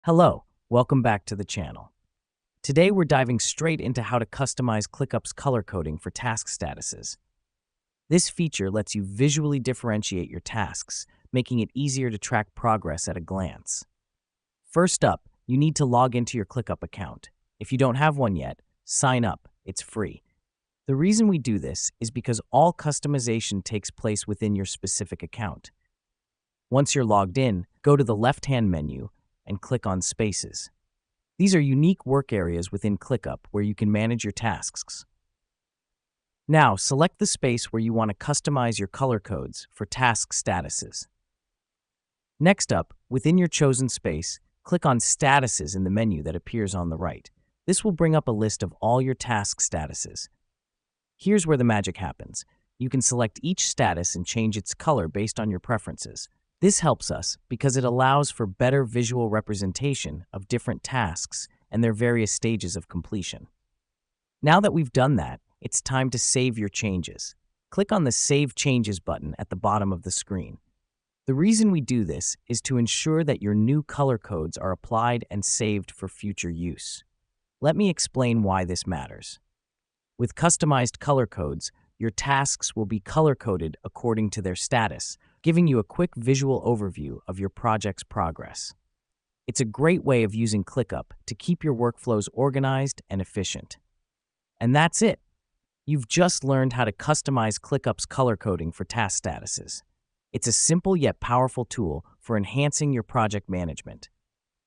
Hello, welcome back to the channel. Today we're diving straight into how to customize ClickUp's color coding for task statuses. This feature lets you visually differentiate your tasks, making it easier to track progress at a glance. First up, you need to log into your ClickUp account. If you don't have one yet, sign up, it's free. The reason we do this is because all customization takes place within your specific account. Once you're logged in, go to the left-hand menu and click on Spaces. These are unique work areas within ClickUp where you can manage your tasks. Now, select the space where you want to customize your color codes for task statuses. Next up, within your chosen space, click on Statuses in the menu that appears on the right. This will bring up a list of all your task statuses. Here's where the magic happens. You can select each status and change its color based on your preferences. This helps us because it allows for better visual representation of different tasks and their various stages of completion. Now that we've done that, it's time to save your changes. Click on the Save Changes button at the bottom of the screen. The reason we do this is to ensure that your new color codes are applied and saved for future use. Let me explain why this matters. With customized color codes, your tasks will be color-coded according to their status, giving you a quick visual overview of your project's progress. It's a great way of using ClickUp to keep your workflows organized and efficient. And that's it. You've just learned how to customize ClickUp's color coding for task statuses. It's a simple yet powerful tool for enhancing your project management.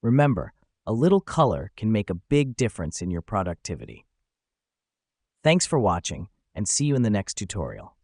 Remember, a little color can make a big difference in your productivity. Thanks for watching, and see you in the next tutorial.